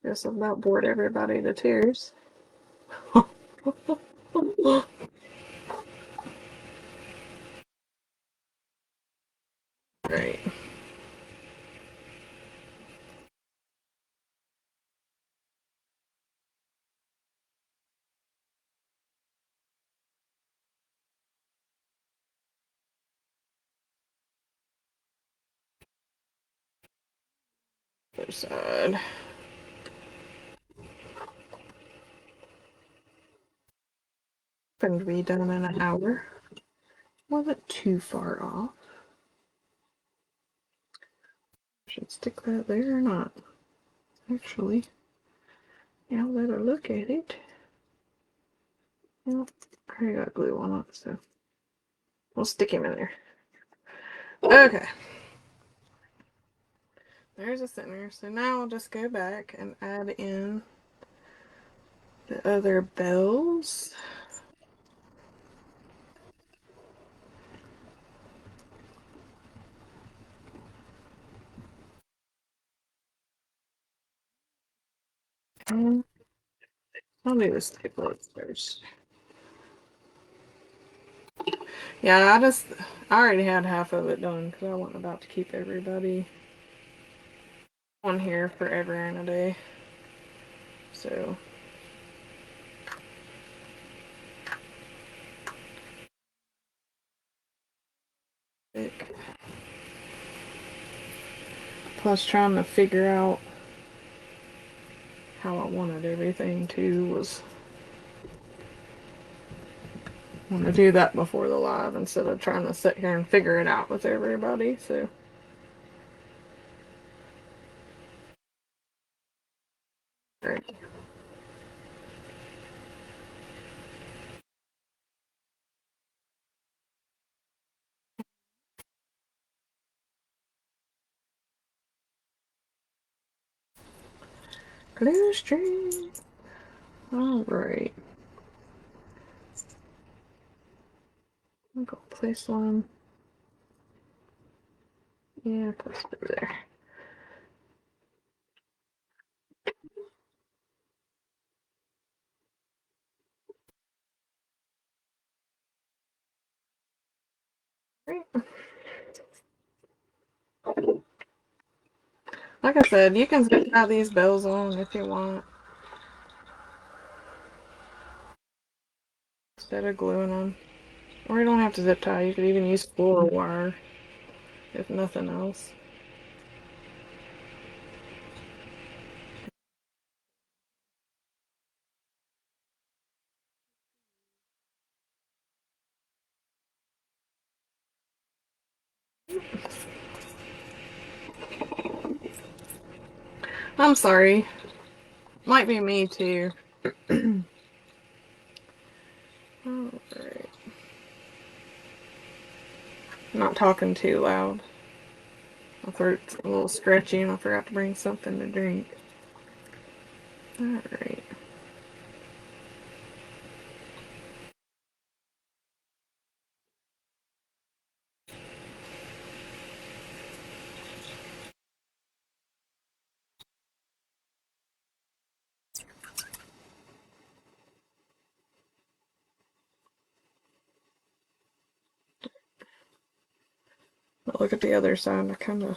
Guess I've about bored everybody to tears. Right. Other side. happened to be done in an hour. Wasn't too far off. Should stick that there or not? Actually, now that I look at it, well, I already got glue on it, so we'll stick him in there. Okay. There's a center. So now I'll just go back and add in the other bells. And I'll do the snowflakes first. Yeah, I already had half of it done because I wasn't about to keep everybody on here forever and a day. So plus trying to figure out how I wanted everything to was want to do that before the live instead of trying to sit here and figure it out with everybody. So great. Glue string. All right. I'm gonna place one. Yeah, place it over there. Right. Like I said, you can zip tie these bells on if you want instead of gluing them. Or you don't have to zip tie. You could even use floor wire if nothing else. I'm sorry. Might be me too. Alright. Not talking too loud. My throat's a little stretchy and I forgot to bring something to drink. Alright. But look at the other side. I kind of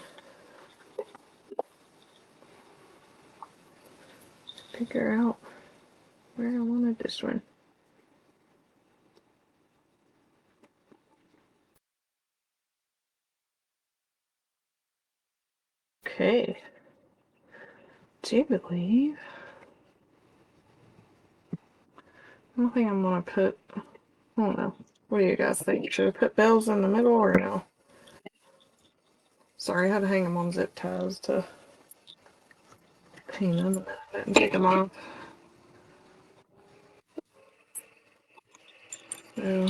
figure out where I wanted this one. Okay. Do you believe? I don't think I'm gonna put. I don't know. What do you guys think? Should I put bells in the middle or no? Sorry, I had to hang them on zip ties to hang them and take them off. So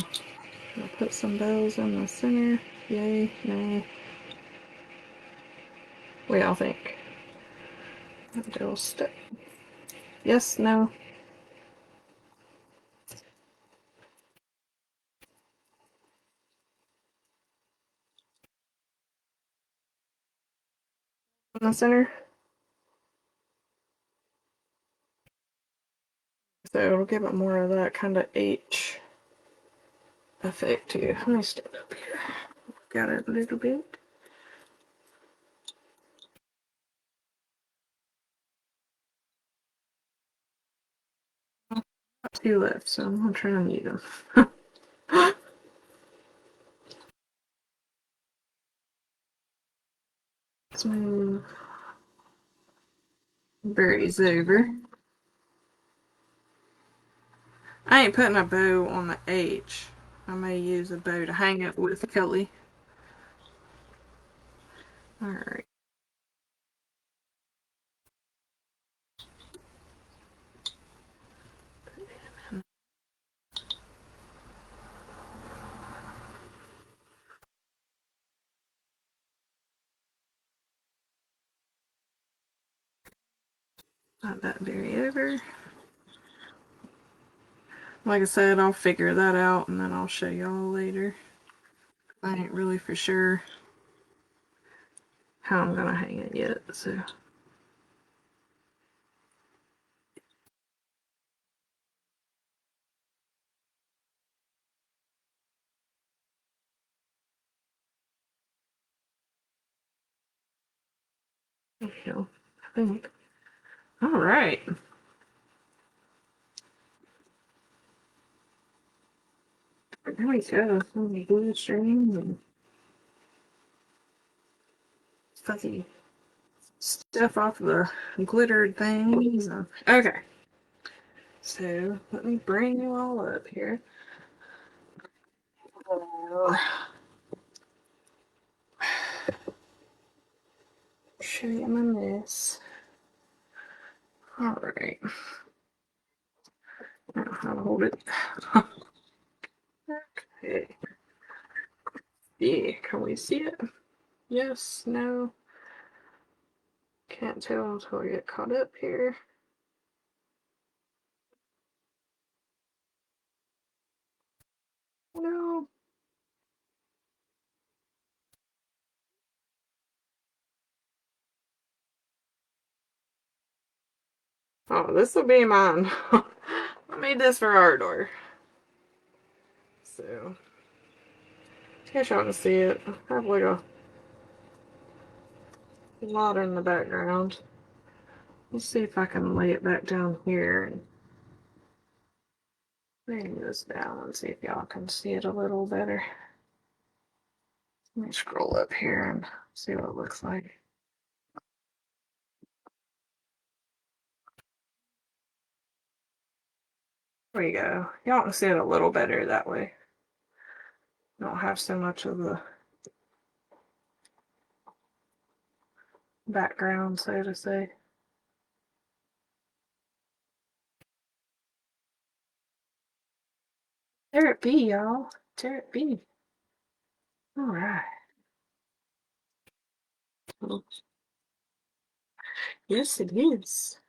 I'll put some bells in the center. Yay, nay. What do y'all think? They'll stick. Yes, no. In the center. So it'll give it more of that kind of H effect too. Let me stand up here. Got it a little bit. Got two left, so I'm gonna try and use them. Let's move berries over. I ain't putting a bow on the H. I may use a bow to hang it with Kelly. Alright. Not that very over. Like I said, I'll figure that out and then I'll show y'all later. I ain't really for sure how I'm gonna hang it yet, so. There we go. I think. Alright. There we go. Some blue strings and fuzzy stuff off the glittered things. Okay. So let me bring you all up here. Show you my mess. Alright. Now how to hold it. Okay. Yeah, can we see it? Yes, no. Can't tell until I get caught up here. No. Oh, this will be mine. I made this for our door. So, in case y'all can see it, I have like a lot in the background. Let's see if I can lay it back down here and bring this down and see if y'all can see it a little better. Let me scroll up here and see what it looks like. There we go. Y'all can see it a little better that way. Don't have so much of the background, so to say. There it be, y'all. There it be. Alright. Yes, it is.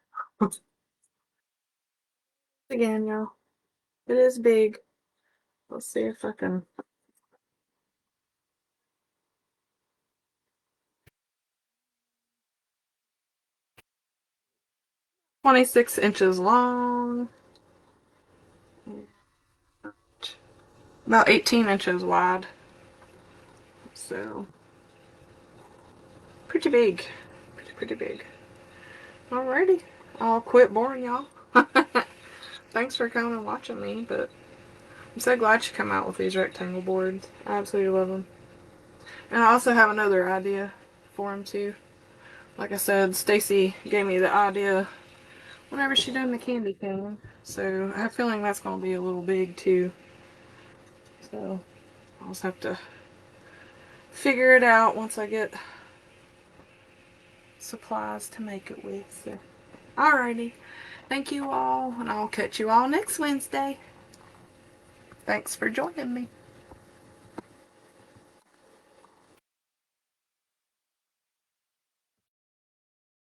Again, y'all. It is big. Let's see if I can. 26 inches long. About 18 inches wide. So, pretty big. Pretty big. Alrighty. I'll quit boring y'all. Thanks for coming and watching me, but I'm so glad you come out with these rectangle boards. I absolutely love them. And I also have another idea for them too. Like I said, Stacy gave me the idea whenever she done the candy cane. So I have a feeling that's going to be a little big too. So I'll just have to figure it out once I get supplies to make it with. So, alrighty. Thank you all, and I'll catch you all next Wednesday. Thanks for joining me.